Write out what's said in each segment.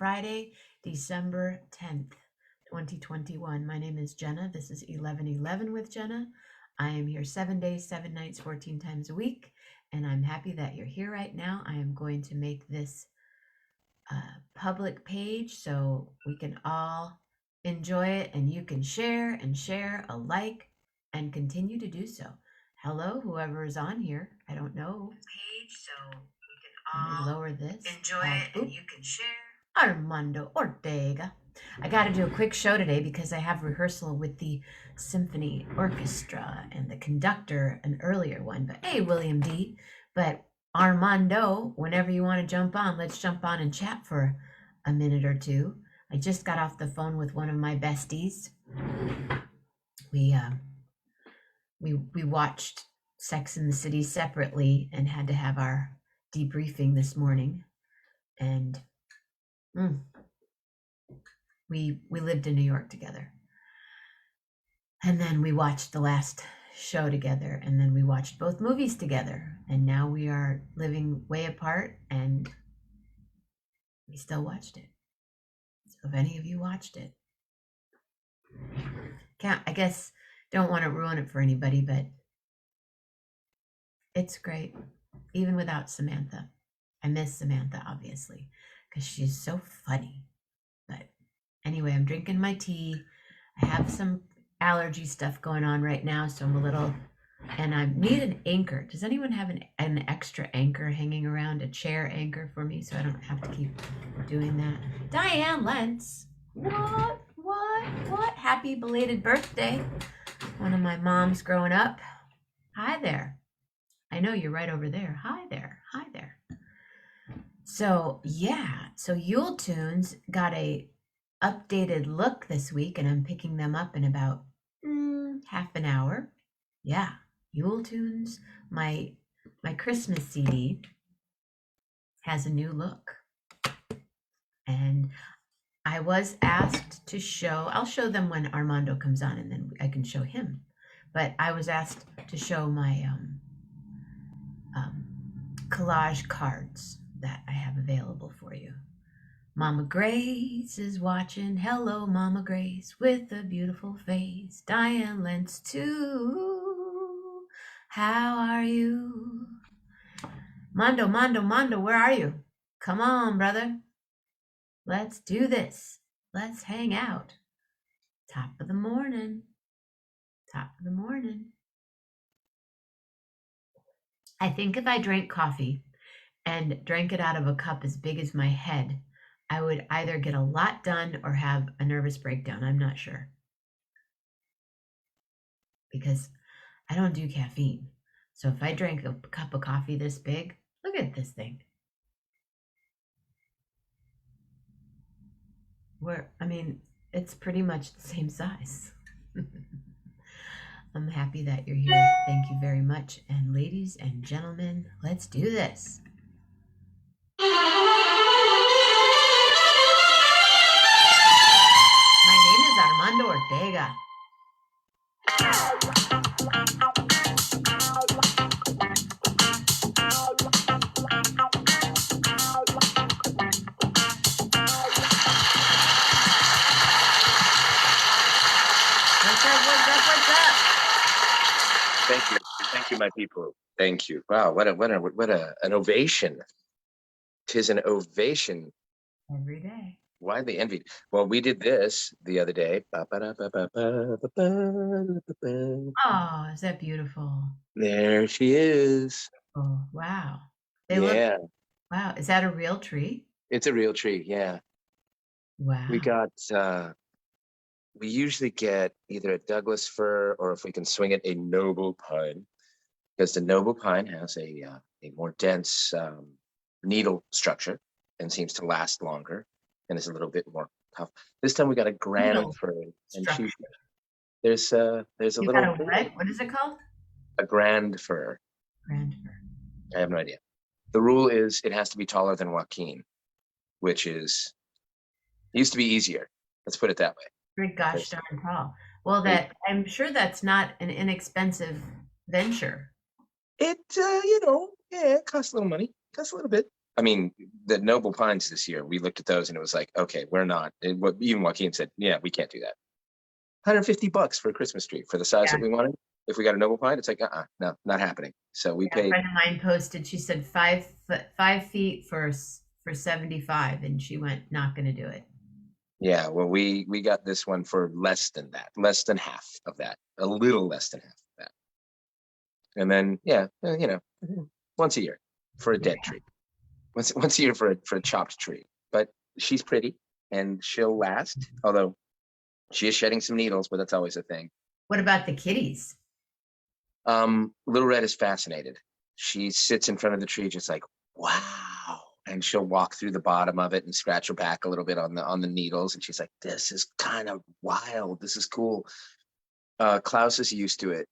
Friday, December 10th, 2021. My name is Jenna. This is 11:11 with Jenna. I am here 7 days, 7 nights, 14 times a week, and I'm happy that you're here right now. I am going to make this public page so we can all enjoy it, and you can share and share a like and continue to do so. Hello, whoever is on here. I don't know. Page so we can all lower this. Enjoy it and you can share. Armando Ortega. I got to do a quick show today because I have rehearsal with the symphony orchestra and the conductor, an earlier one. But hey, William D. But Armando, whenever you want to jump on, let's jump on and chat for a minute or two. I just got off the phone with one of my besties. We watched Sex and the City separately and had to have our debriefing this morning. And we lived in New York together. And then we watched the last show together, and then we watched both movies together, and now we are living way apart, and we still watched it. So if any of you watched it, I guess don't want to ruin it for anybody, but it's great, even without Samantha. I miss Samantha, obviously, because she's so funny. But anyway, I'm drinking my tea. I have some allergy stuff going on right now, so I'm a little, and I need an anchor. Does anyone have an extra anchor hanging around, a chair anchor for me, so I don't have to keep doing that? Diane Lentz, what? Happy belated birthday. One of my moms growing up. Hi there. I know you're right over there. Hi there. So yeah, so Yule Tunes got a updated look this week, and I'm picking them up in about half an hour. Yeah, Yule Tunes. My Christmas CD has a new look, and I was asked to show. I'll show them when Armando comes on, and then I can show him. But I was asked to show my collage cards that I have available for you. Mama Grace is watching. Hello, Mama Grace, with a beautiful face. Diane Lentz, too. How are you? Mondo, where are you? Come on, brother. Let's do this. Let's hang out. Top of the morning. I think if I drank coffee and drank it out of a cup as big as my head, I would either get a lot done or have a nervous breakdown. I'm not sure. Because I don't do caffeine. So if I drank a cup of coffee this big, look at this thing. It's pretty much the same size. I'm happy that you're here. Thank you very much. And ladies and gentlemen, let's do this. My name is Armando Ortega. What's up? Thank you, my people. Thank you. Wow, what an ovation. 'Tis an ovation. Every day. Widely envied. Well, we did this the other day. Oh, is that beautiful? There she is. Oh, wow. Wow. Is that a real tree? It's a real tree, yeah. Wow. We usually get either a Douglas fir, or if we can swing it, a noble pine, because the noble pine has a more dense needle structure and seems to last longer and is a little bit more tough. This time we got a grand fir, and there's a little. Got a what is it called? A grand fir. Grand fir. I have no idea. The rule is it has to be taller than Joaquin, which used to be easier. Let's put it that way. Good gosh darn tall. Well, I'm sure that's not an inexpensive venture. It, it costs a little money. Costs a little bit. I mean, the noble pines this year, we looked at those and it was like, okay, we're not. And what even Joaquin said, yeah, we can't do that. $150 for a Christmas tree for the size Yeah, that we wanted. If we got a noble pine, it's like, no, not happening. So we yeah, a paid. friend of mine posted. She said 5 foot, 5 feet for 75, and she went, not going to do it. Yeah, well, we got this one for less than that, less than half of that, a little less than half of that. And then, yeah, once a year for a Yeah. dead tree, once a year for a chopped tree. But she's pretty and she'll last. Although she is shedding some needles, but that's always a thing. What about the kitties? Little Red is fascinated. She sits in front of the tree, just like, wow. And she'll walk through the bottom of it and scratch her back a little bit on the needles. And she's like, this is kind of wild. This is cool. Klaus is used to it.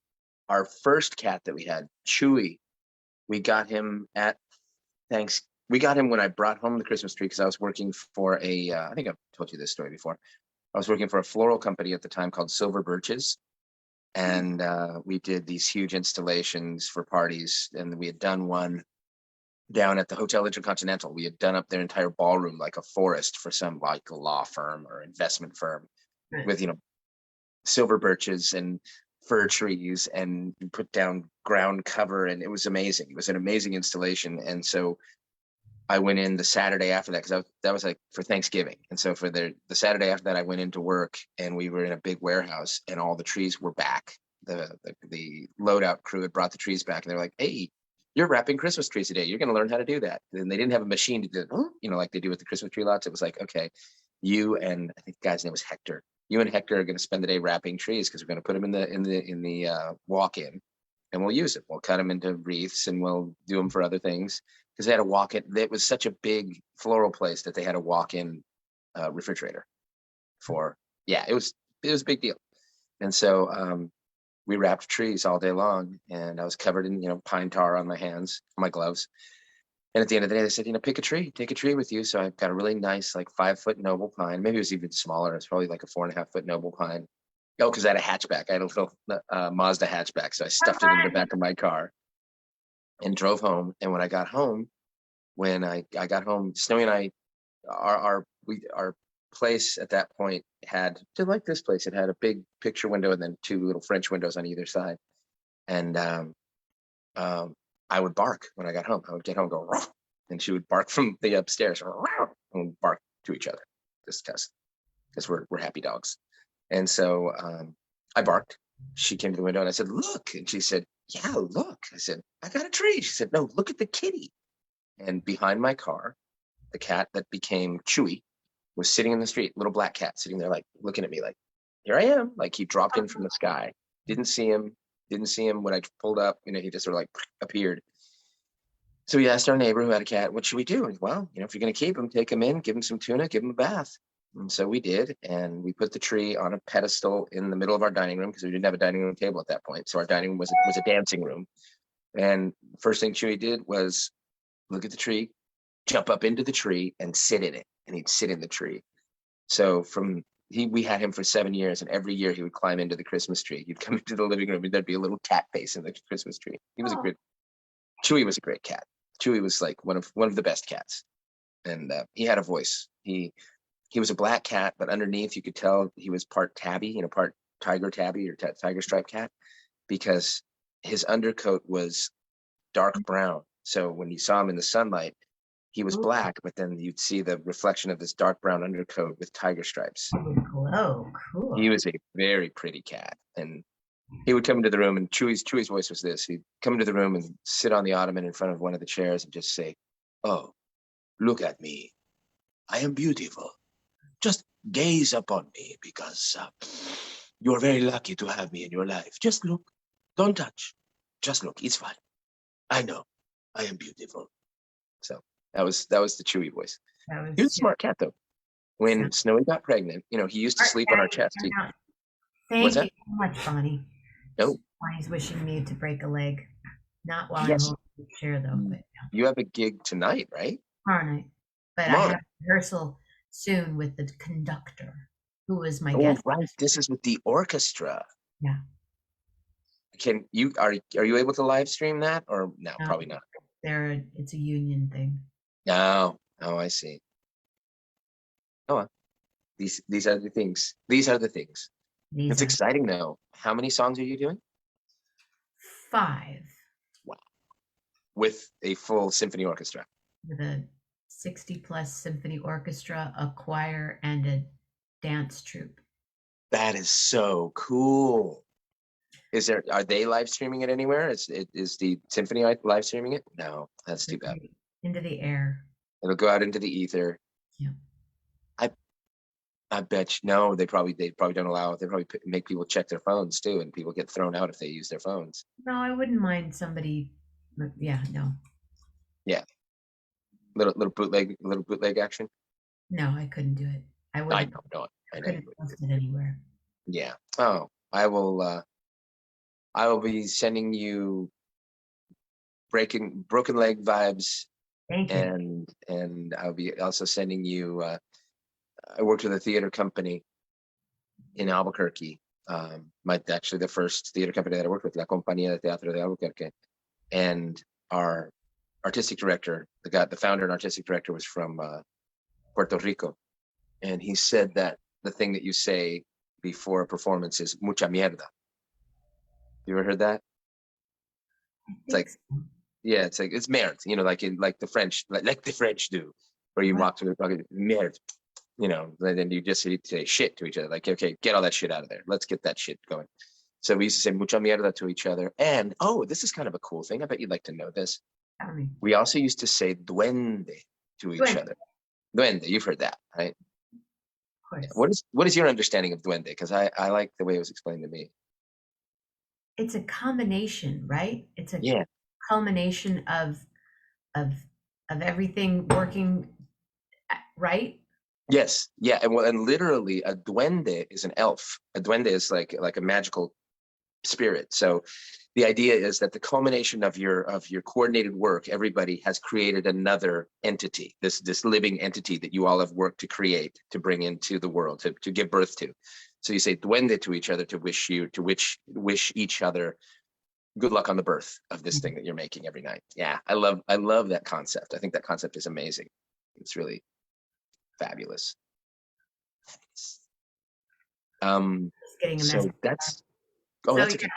Our first cat that we had, Chewy, we got him at thanks. We got him when I brought home the Christmas tree because I was working for I think I've told you this story before. I was working for a floral company at the time called Silver Birches, and we did these huge installations for parties. And we had done one down at the Hotel Intercontinental. We had done up their entire ballroom like a forest for some like law firm or investment firm Right. with silver birches and fir trees, and put down ground cover, and it was amazing. It was an amazing installation. And so I went in the Saturday after that because that was like for Thanksgiving. And so for the Saturday after that, I went into work and we were in a big warehouse and all the trees were back. The loadout crew had brought the trees back and they're like, hey, you're wrapping Christmas trees today. You're going to learn how to do that. And they didn't have a machine to do it, like they do with the Christmas tree lots. It was like, okay, you and I think the guy's name was Hector. You and Hector are going to spend the day wrapping trees because we're going to put them in the walk-in, and we'll use it. We'll cut them into wreaths and we'll do them for other things because they had a walk-in. It was such a big floral place that they had a walk-in refrigerator for. Yeah, it was a big deal. And so we wrapped trees all day long, and I was covered in pine tar on my hands, my gloves. And at the end of the day, they said, pick a tree, take a tree with you. So I've got a really nice, like 5-foot noble pine. Maybe it was even smaller. It's probably like a 4.5-foot noble pine. Oh, because I had a hatchback. I had a little Mazda hatchback. So I stuffed it in the back of my car and drove home. And when I got home, Snowy and I, our place at that point had, like this place, it had a big picture window and then 2 little French windows on either side. And I would bark when I got home. I would get home and go, "Ruff," and she would bark from the upstairs, "Ruff," and bark to each other, just because we're happy dogs. And so I barked. She came to the window and I said, look. And she said, yeah, look. I said, I got a tree. She said, no, look at the kitty. And behind my car, the cat that became Chewy was sitting in the street, little black cat sitting there, like looking at me like, here I am. Like he dropped in from the sky. Didn't see him when I pulled up. He just sort of like appeared. So we asked our neighbor who had a cat, what should we do? And well, if you're going to keep him, take him in, give him some tuna, give him a bath. And so we did. And we put the tree on a pedestal in the middle of our dining room because we didn't have a dining room table at that point. So our dining room was a dancing room. And first thing Chewy did was look at the tree, jump up into the tree and sit in it. And he'd sit in the tree. So we had him for 7 years, and every year he would climb into the Christmas tree. He'd come into the living room and there'd be a little cat face in the Christmas tree. Chewy was a great cat. Chewy was like one of the best cats. And he had a voice. He was a black cat, but underneath you could tell he was part tabby, part tiger tabby or tiger striped cat, because his undercoat was dark brown. So when you saw him in the sunlight, he was black, but then you'd see the reflection of this dark brown undercoat with tiger stripes. Glow, cool. He was a very pretty cat. And he would come into the room, and Chewy's voice was this. He'd come into the room and sit on the ottoman in front of one of the chairs and just say, oh, look at me. I am beautiful. Just gaze upon me because you're very lucky to have me in your life. Just look. Don't touch. Just look. It's fine. I know. I am beautiful. So that was the Chewy voice. He was a smart cat, though. When Snowy got pregnant, he used to sleep on our chest. Thank you so much, Bonnie. No. Bonnie's wishing me to break a leg. Not while I'm holding the chair, though. But you have a gig tonight, right? Tomorrow night. But I have rehearsal soon with the conductor, who is my guest. Right. This is with the orchestra. Yeah. Are you able to live stream that or no? Probably not. It's a union thing. Oh, I see. Oh, well, these are the things. These are the things. These It's are exciting though. How many songs are you doing? 5 Wow. With a full symphony orchestra. with a 60 plus symphony orchestra, a choir, and a dance troupe. That is so cool. Are they live streaming it anywhere? Is the symphony live streaming it? No, that's too bad. Into the air. It'll go out into the ether. Yeah. I I bet you, no, they probably don't allow it. They probably make people check their phones too, and people get thrown out if they use their phones. No, I wouldn't mind somebody. Yeah, no, Yeah, little bootleg action. no, I couldn't do it. I I wouldn't. know, no, I know you Couldn't would. post it anywhere. Yeah. Oh, I will. I will be sending you breaking broken leg vibes, Thank you. and I'll be also sending you. I worked with a theater company in Albuquerque. Actually the first theater company that I worked with, La Compañía de Teatro de Albuquerque, and our artistic director, the founder and artistic director, was from Puerto Rico, and he said that the thing that you say before a performance is mucha mierda. You ever heard that? I It's think like, so. yeah, it's like it's merde, like the French, like the French do, where you What? walk through the fucking merde, and then you just say shit to each other, like, okay, get all that shit out of there. Let's get that shit going. So we used to say mucha mierda to each other. And oh, this is kind of a cool thing. I bet you'd like to know this. Tell me. We also used to say duende to each Good. other. Duende, you've heard that, right? Of course. What is your understanding of duende? Because I like the way it was explained to me. It's a combination, right? It's a Yeah. culmination of of everything working right. Yes. Yeah. And literally a duende is an elf. A duende is like a magical spirit. So the idea is that the culmination of your coordinated work, everybody has created another entity, this living entity that you all have worked to create, to bring into the world, to give birth to. So you say duende to each other to wish each other good luck on the birth of this thing that you're making every night. Yeah, I love that concept. I think that concept is amazing. It's really fabulous. Just getting a So message. that's So that's yeah. okay.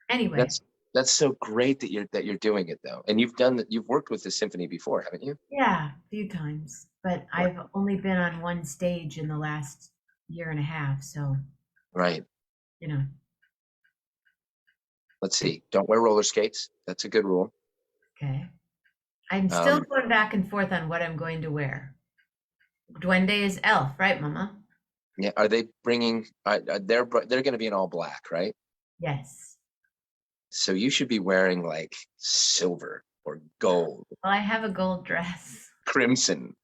Anyway, That's so great that you're doing it though. And you've worked with the symphony before, haven't you? yeah, a few times, but Right. I've only been on one stage in the last year and a half, so Right. you know. Let's see. Don't wear roller skates. That's a good rule. Okay. I'm still Um, going back and forth on what I'm going to wear. Duende is elf, right, Mama? yeah. Are they bringing? They're going to be in all black, right? Yes. So you should be wearing like silver or gold, Well, I have a gold dress. crimson.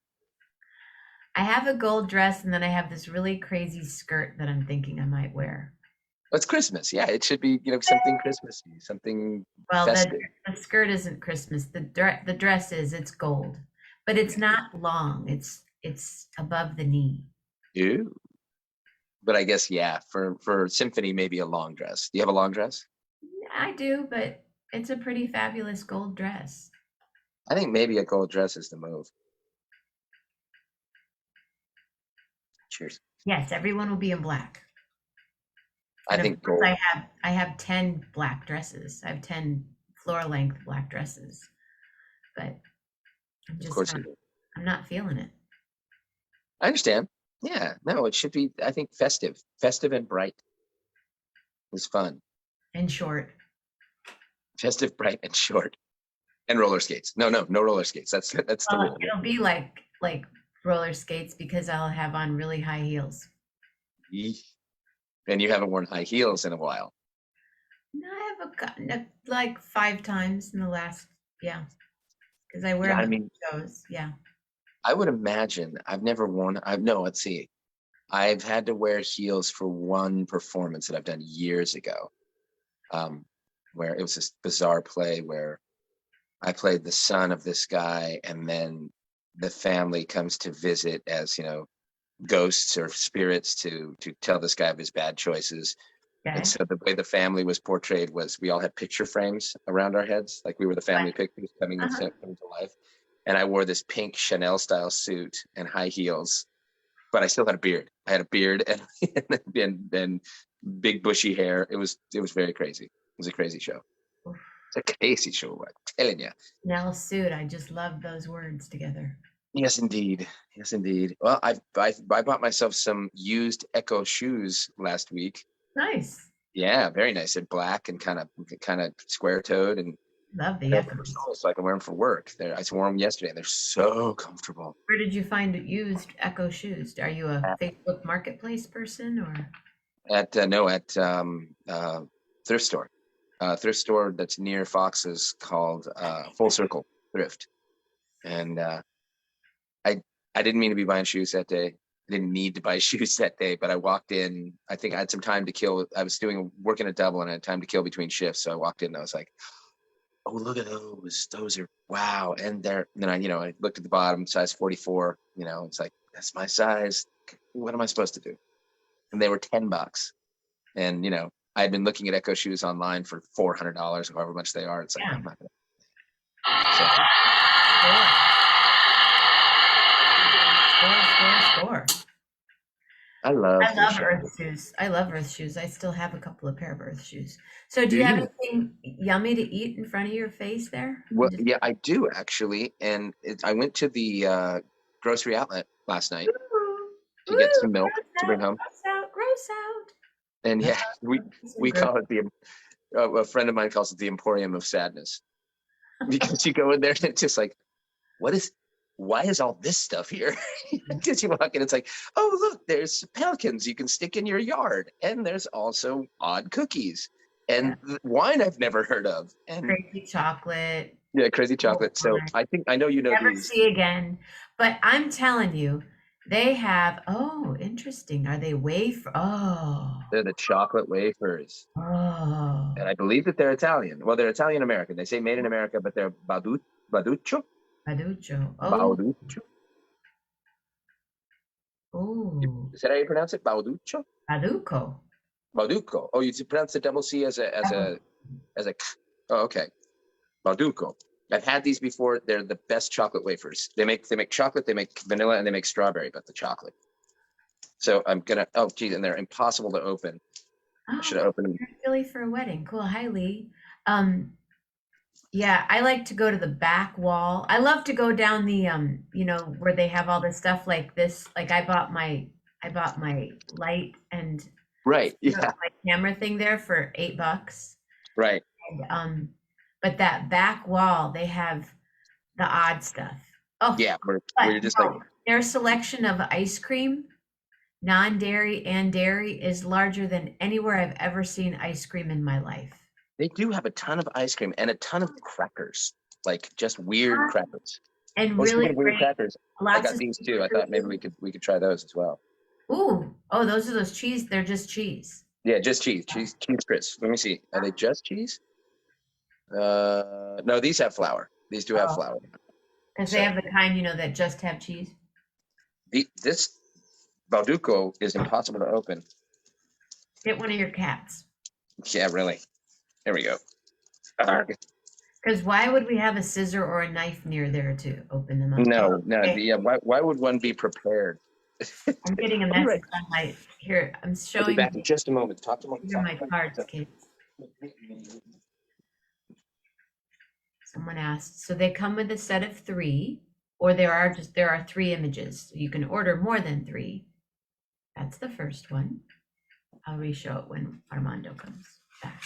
I have a gold dress, and then I have this really crazy skirt that I'm thinking I might wear. It's Christmas. Yeah, it should be something Christmassy, something Well, festive. the skirt isn't Christmas. The dress is. It's gold, but it's not long. It's above the knee. Ew. But I guess yeah, for symphony, maybe a long dress. Do you have a long dress? I do, but it's a pretty fabulous gold dress. I think maybe a gold dress is the move. Cheers. Yes, everyone will be in black. I And of think course, gold. I have 10 black dresses. I have 10 floor length black dresses, but I'm Of just course not. you do. I'm not feeling it. I understand. Yeah, no, it should be, I think, festive and bright is fun. In short, Festive, bright, and short, and roller skates. No roller skates. That's the well, rule. it'll be like roller skates because I'll have on really high heels. Yeesh. And you haven't worn high heels in a while. No, I have gotten it like 5 times in the last, yeah, because I wear Yeah, them I at mean, shows. Yeah. I would imagine. I've never worn. I no. Let's see. I've had to wear heels for one performance that I've done years ago, um, where it was this bizarre play where I played the son of this guy, and then the family comes to visit as ghosts or spirits to tell this guy of his bad choices. And Okay. so the way the family was portrayed was we all had picture frames around our heads, like we were the What? family pictures coming Uh-huh. to life. and I wore this pink Chanel style suit and high heels, but I still had a beard. I had a beard and big bushy hair. It was very crazy. It was a crazy show. It's a crazy show, I'm telling you. Chanel suit. I just love those words together. Yes, indeed. Yes, indeed. Well, I bought myself some used Echo shoes last week. Nice. Yeah, very nice. They're black and kind of square toed, and Love the they're efforts. so I can wear them for work. I wore them yesterday, and they're so comfortable. Where did you find used Echo shoes? Are you a Facebook Marketplace person or? At thrift store. Thrift store that's near Fox's called Full Circle Thrift. And I didn't mean to be buying shoes that day. I didn't need to buy shoes that day, but I walked in. I think I had some time to kill. I was working a double and I had time to kill between shifts. So I walked in and I was like, oh, look at those. Those are wow. And then I looked at the bottom, size 44. It's like, that's my size. What am I supposed to do? And they were $10. And I had been looking at Echo shoes online for $400 or however much they are. It's like, Yeah. I'm not gonna. So, Score. I love Earth shoes. I love Earth shoes. I still have a couple of pair of Earth shoes. So do you have anything yummy to eat in front of your face there? Well, yeah, I do actually. And I went to the grocery outlet last night to get some milk to bring home. Gross out. And yeah, we call it a friend of mine calls it the Emporium of Sadness, because you go in there and it's just like, why is all this stuff here? Because you walk in, it's like, oh, look, there's pelicans you can stick in your yard. And there's also odd cookies and wine I've never heard of. And crazy chocolate. Yeah, crazy chocolate. So I know never these. See again. But I'm telling you, they have, interesting. Are they wafer? Oh. They're the chocolate wafers. Oh. And I believe that they're Italian. Well, they're Italian-American. They say made in America, but they're Baduccio. Baduccio. Oh. Baduccio. Oh. Is that how you pronounce it? Baduccio? Baducco. Baducco. Oh, you pronounce the double C as a oh, okay. Baducco. I've had these before. They're the best chocolate wafers. They make chocolate, they make vanilla, and they make strawberry, but the chocolate. So I'm gonna, and they're impossible to open. I should have opened them. You're in Philly for a wedding. Cool. Hi, Lee. Yeah, I like to go to the back wall. I love to go down the where they have all this stuff like this. Like I bought my light and right, yeah, my camera thing there for $8. Right. And, but that back wall, they have the odd stuff. Oh yeah, where you're just like, their selection of ice cream, non-dairy and dairy, is larger than anywhere I've ever seen ice cream in my life. They do have a ton of ice cream and a ton of crackers, like just weird crackers. And really weird crackers. I got these too. I thought maybe we could try those as well. Ooh, those are those cheese. They're just cheese. Yeah, just cheese crisps. Let me see. Are they just cheese? No, these have flour. These do have flour. Because they have the kind, that just have cheese. This Balduco is impossible to open. Get one of your cats. Yeah, really. There we go. Because why would we have a scissor or a knife near there to open them up? No. Okay. Why would one be prepared? I'm getting a message on my here. I'm showing. I'll be back in just a moment. Talk to me. These are my cards, kids. Someone asked. So they come with a set of 3, or there are 3 images. So you can order more than 3. That's the first one. I'll re-show it when Armando comes back.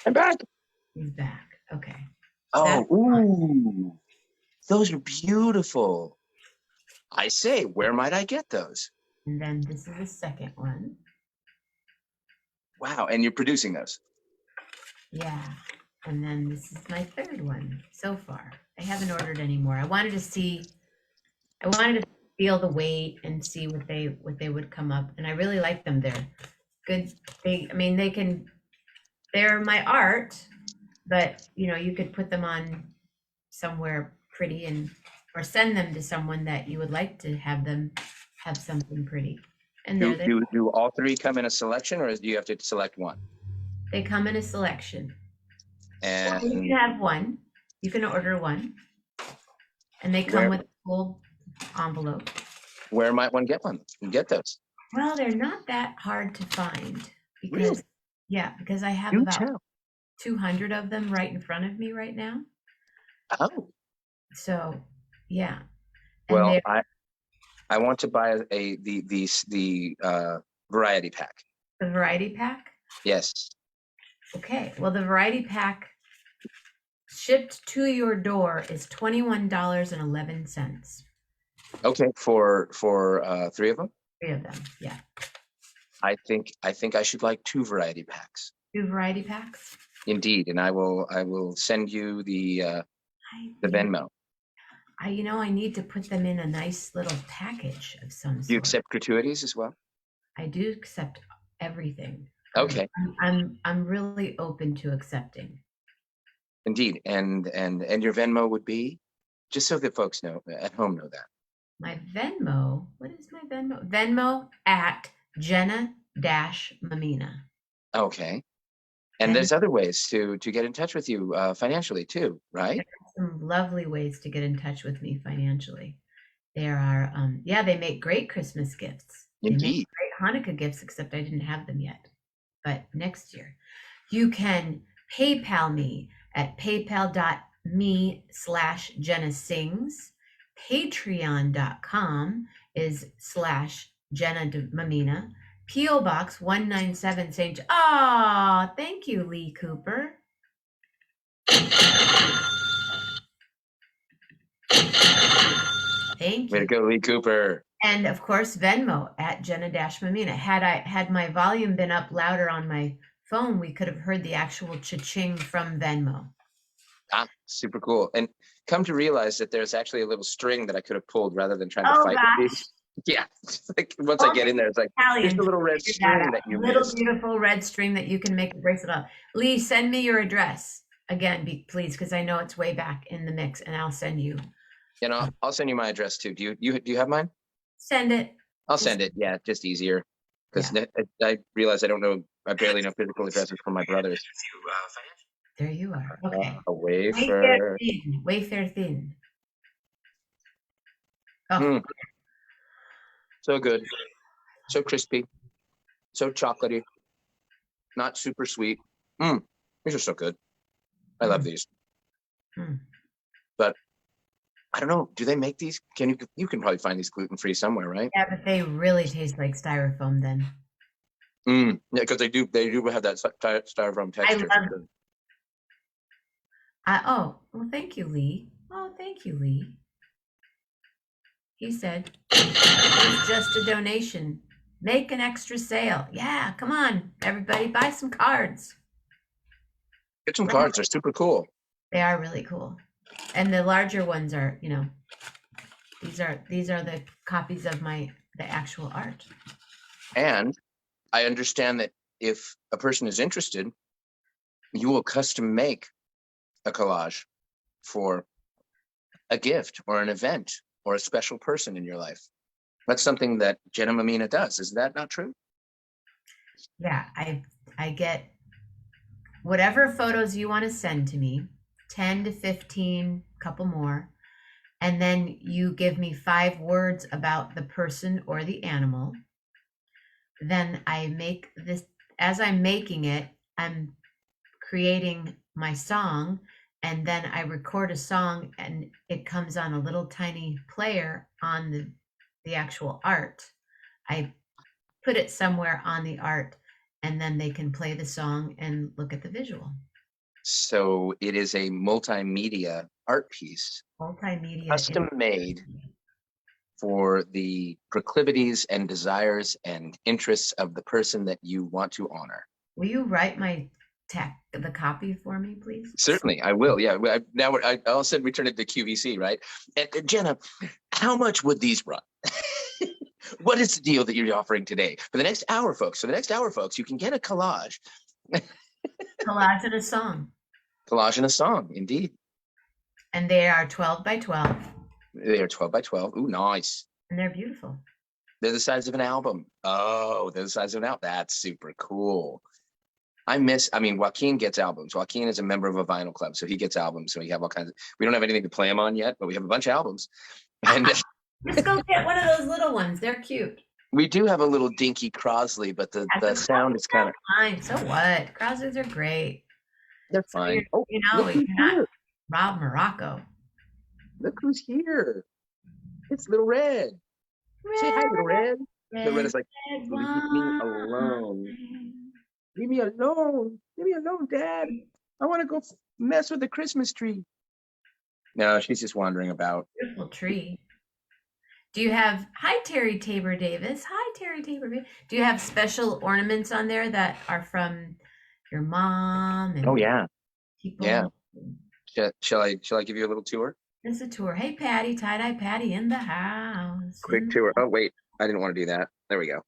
I'm back. He's back. Okay. Ooh. Those are beautiful. I say, where might I get those? And then this is the second one. Wow, and you're producing those? Yeah. And then this is my third one so far. I haven't ordered any more. I wanted to feel the weight and see what they would come up. And I really like them. They're good. They're my art, but you could put them on somewhere pretty or send them to someone that you would like to have them have something pretty. And do all 3 come in a selection, or do you have to select one? They come in a selection. And you can have one. You can order one, and they come Where with a full envelope. where might one get one? Get those? Well, they're not that hard to find Really? because I have Do about tell. 200 of them right in front of me right now. Oh, So, yeah. And well, they're I want to buy the variety pack. the variety pack. Yes. Okay. Well, the variety pack shipped to your door is $21.11. Okay, for three of them. 3 of them. Yeah. I think I should like 2 variety packs. 2 variety packs. Indeed, and I will send you the I Venmo. I need to put them in a nice little package of some Do you sort. accept gratuities as well? I do accept everything. Okay, I'm really open to accepting. indeed, and your Venmo would be, just so that folks know at home know that. My Venmo, what is my Venmo? Venmo at Jenna-Mammina. Okay, and And there's other ways to get in touch with you financially too, right? some lovely ways to get in touch with me financially. There are, they make great Christmas gifts. They make Indeed. great Hanukkah gifts, except I didn't have them yet. But next year, you can PayPal me at paypal.me/Jenna Sings. Patreon.com is /Jenna Mammina. P.O. Box 197 St. Ah, thank you, Lee Cooper. Thank Way to you. go, Lee Cooper. And of course, Venmo at Jenna-Mammina. Had my volume been up louder on my phone, we could have heard the actual cha-ching from Venmo. Ah, super cool. And come to realize that there's actually a little string that I could have pulled rather than trying to fight with these. Yeah, like once I get in there, it's like, here's the little red string that you little missed. beautiful red string that you can make a bracelet of. Lee, send me your address again, please, because I know it's way back in the mix, and I'll send you. You know, I'll send you my address too. Do you have mine? Send it. I'll send it. Yeah, just easier. Because I realize I barely know physical addresses from my brothers. There you are. Okay. Wafer. Wayfair thin. Oh, So good. So crispy. So chocolatey. Not super sweet. These are so good. I love these. But I don't know. Do they make these? You can probably find these gluten-free somewhere, right? Yeah, but they really taste like styrofoam then. Yeah, because they do have that styrofoam texture. Oh, well, thank you, Lee. Oh, thank you, Lee. He said, it's just a donation. Make an extra sale. Yeah, come on, everybody, buy some cards. Get some cards. They're super cool. They are really cool. And the larger ones are, these are the copies of the actual art. And I understand that if a person is interested, you will custom make a collage for a gift or an event or a special person in your life. That's something that Jenna Mammina does. Is that not true? Yeah, I get whatever photos you want to send to me, 10 to 15, couple more, and then you give me 5 words about the person or the animal. Then I make this, as I'm making it, I'm creating my song, and then I record a song, and it comes on a little tiny player on the actual art. I put it somewhere on the art, and then they can play the song and look at the visual. So it is a multimedia art piece, custom made for the proclivities and desires and interests of the person that you want to honor. Will you write the copy for me, please? Certainly, I will. Yeah. Now I'll send return it to QVC, right? And Jenna, how much would these run? What is the deal that you're offering today for the next hour, folks? For the next hour, folks, you can get a collage. Collage and a song. Collage and a song, indeed. And they are 12 by 12. They are 12 by 12. Ooh, nice. And they're beautiful. They're the size of an album. Oh, they're the size of an album. That's super cool. I mean, Joaquin gets albums. Joaquin is a member of a vinyl club, so he gets albums. So we have all kinds of, we don't have anything to play them on yet, but we have a bunch of albums. And Let's go get one of those little ones. They're cute. we do have a little dinky Crosley, but the sound is kind of, fine. So what? Crosleys are great. they're So fine. you're Look who's not here. Rob Morocco. Look who's here. It's Little Red. Say hi, Little Red. Little Red is like, leave me alone. Leave me alone. Leave me alone, Dad. I want to go mess with the Christmas tree. No, she's just wandering about. Beautiful tree. Do you have, hi Terry Tabor Davis. Hi Terry Tabor. Do you have special ornaments on there that are from your mom and Oh yeah, people? yeah. Shall I give you a little tour? It's a tour. Hey Patty, tie-dye Patty in the house. Quick tour. Oh wait, I didn't want to do that. There we go.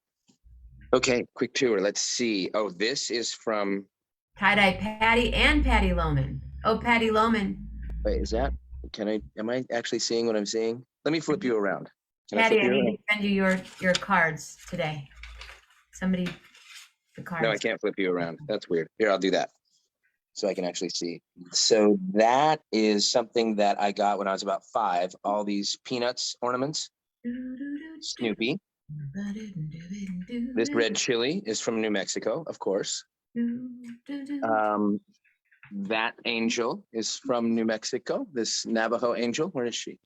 Okay, quick tour. Let's see. Oh, this is from Tie-dye Patty and Patty Loman. Oh, Patty Loman. wait, is that am I actually seeing what I'm seeing? Let me flip you around. Can Patty, flip I you need around? to send you your cards today. Somebody, the cards. No, I can't flip you around. That's weird. Here, I'll do that so I can actually see. So that is something that I got when I was about 5. All these Peanuts ornaments. Snoopy. This red chili is from New Mexico, of course. That angel is from New Mexico. This Navajo angel, where is she?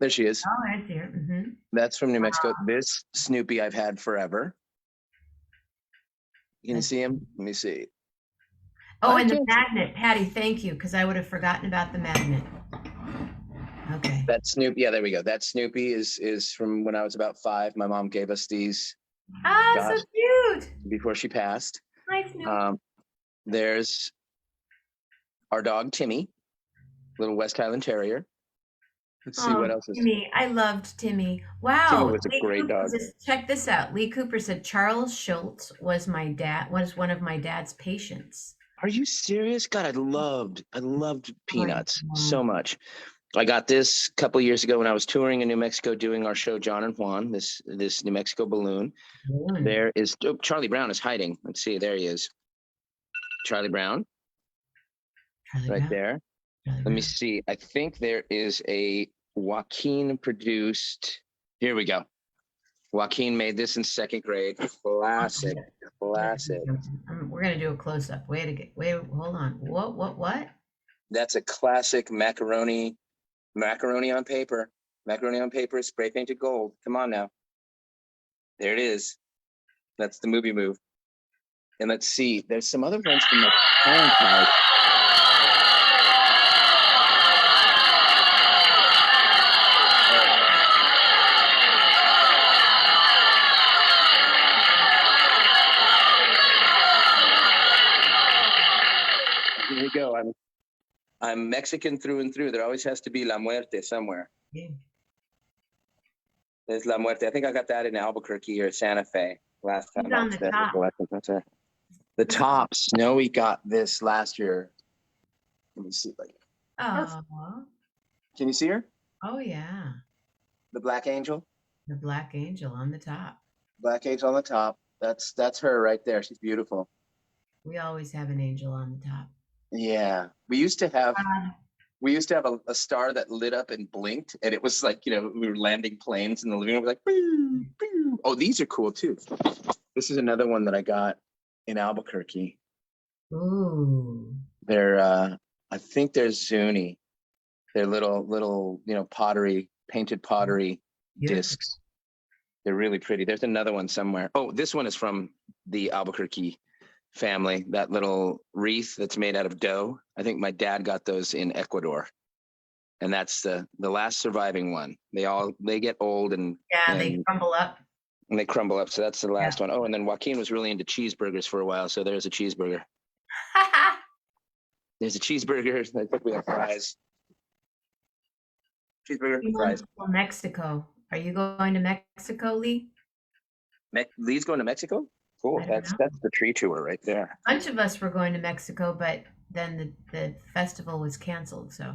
There she is. Oh, right there. Mm-hmm. That's from New Mexico. This Snoopy I've had forever. You can see him? Let me see. Oh, and the magnet. Patty, thank you, because I would have forgotten about the magnet. Okay. That Snoopy, yeah, there we go. That Snoopy is from when I was about 5. My mom gave us these. Ah, so cute. Before she passed. Nice Snoopy. There's our dog Timmy, little West Highland Terrier. Let's see what else is. Timmy, I loved Timmy. Wow. Timmy was a great Cooper dog. Check this out. Lee Cooper said Charles Schultz was one of my dad's patients. Are you serious? God, I loved Peanuts so much. I got this a couple of years ago when I was touring in New Mexico doing our show John and Juan, this New Mexico balloon. There is Charlie Brown is hiding. Let's see, there he is. Charlie Brown. There. Let me see. I think there is a Joaquin produced. Here we go. Joaquin made this in 2nd grade. Classic. We're gonna do a close up. Wait, hold on. What? That's a classic macaroni on paper. Macaroni on paper, spray painted gold. Come on now. There it is. That's the movie move. And let's see. There's some other ones from the franchise. Here we go. I'm Mexican through and through. There always has to be La Muerte somewhere. Yeah. There's La Muerte. I think I got that in Albuquerque or Santa Fe last time. On the top. The top. Snowy got this last year. Let me see. Oh. Can you see her? Oh yeah. The Black Angel. The Black Angel on the top. Black Angel on the top. That's her right there. She's beautiful. We always have an angel on the top. Yeah. We used to have a star that lit up and blinked, and it was like, we were landing planes in the living room. We're like, boo, boo. Oh, these are cool too. This is another one that I got in Albuquerque. Ooh. They're I think they're Zuni. They're little pottery, painted pottery discs. They're really pretty. There's another one somewhere. Oh, this one is from the Albuquerque family, that little wreath that's made out of dough. I think my dad got those in Ecuador, and that's the last surviving one. They get old and they crumble up. And they crumble up. So that's the last one. Oh, and then Joaquin was really into cheeseburgers for a while. So there's a cheeseburger. There's a cheeseburger. I think we have fries. Cheeseburger, fries. Mexico. Are you going to Mexico, Lee? Lee's going to Mexico? Cool. That's the tree tour right there. A bunch of us were going to Mexico, but then the festival was canceled. So.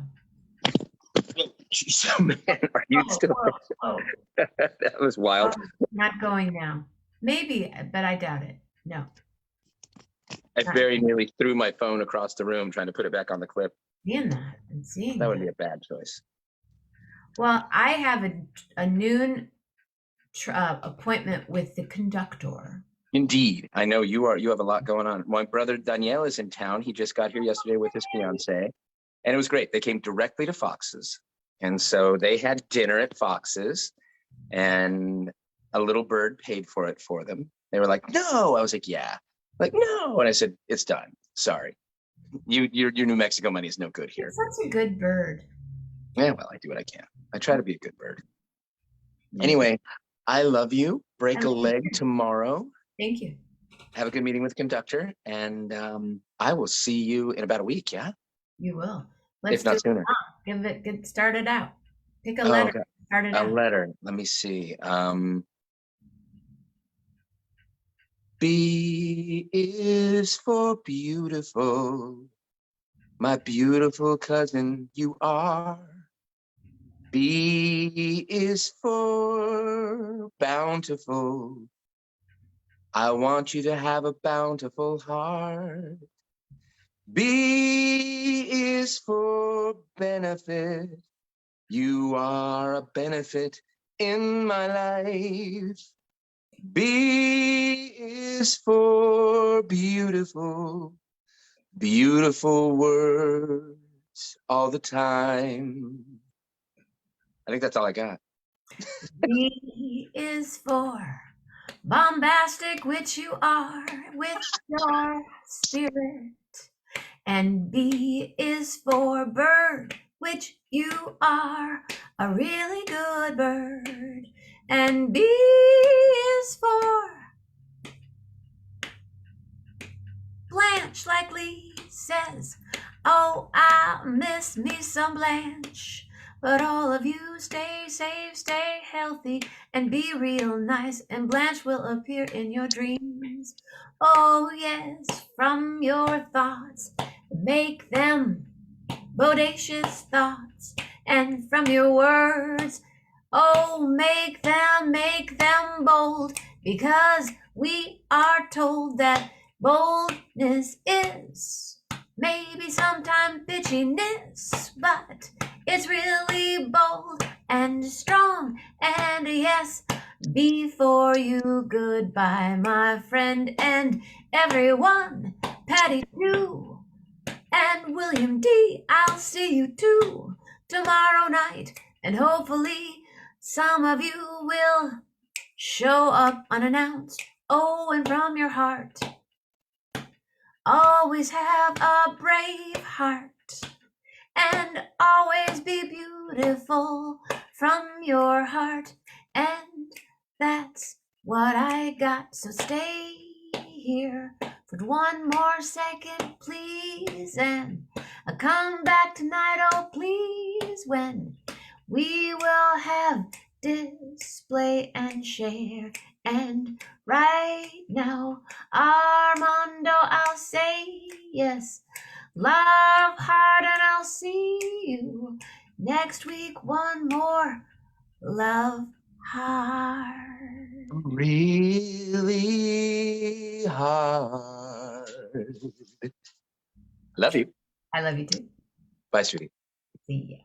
Jeez, oh man, are you still? Whoa. That was wild. Not going now. Maybe, but I doubt it. No. I very nearly threw my phone across the room trying to put it back on the clip. Seeing that and seeing That would be a bad choice. Well, I have a noon appointment with the conductor. Indeed. I know you have a lot going on. My brother Danielle is in town. He just got here yesterday with his fiance, and it was great. They came directly to Fox's. And so they had dinner at Fox's, and a little bird paid for it for them. They were like, no. I was like, yeah. Like, no. And I said, it's done. Sorry. Your New Mexico money is no good here. It's such a good bird. Yeah, well, I do what I can. I try to be a good bird. Anyway, I love you. Break a leg tomorrow. Thank you. Have a good meeting with the conductor, and I will see you in about a week, yeah? You will. If not sooner. Get started out. Pick a letter. Okay. Start it A out. letter. Let me see. B is for beautiful. My beautiful cousin, you are. B is for bountiful. I want you to have a bountiful heart. B is for benefit. You are a benefit in my life. B is for beautiful, beautiful words all the time. I think that's all I got. B is for bombastic, which you are with your spirit. And B is for bird, which you are, a really good bird. And B is for Blanche, like Lee says. Oh, I miss me some Blanche. But all of you stay safe, stay healthy, and be real nice, and Blanche will appear in your dreams. Oh yes, from your thoughts, make them bodacious thoughts, and from your words, oh, make them bold, because we are told that boldness is maybe sometimes bitchiness, but it's really bold and strong. And yes, before you, goodbye, my friend, and everyone, Patty too, and William D. I'll see you too tomorrow night, and hopefully some of you will show up unannounced. Oh, and from your heart, always have a brave heart, and always be beautiful from your heart. And that's what I got. So stay here for one more second, please, and come back tonight, oh please, when we will have display and share. And right now, Armando, I'll say yes, love hard, and I'll see you next week. One more, love hard. Really hard. Love you. I love you too. Bye, sweetie. See ya.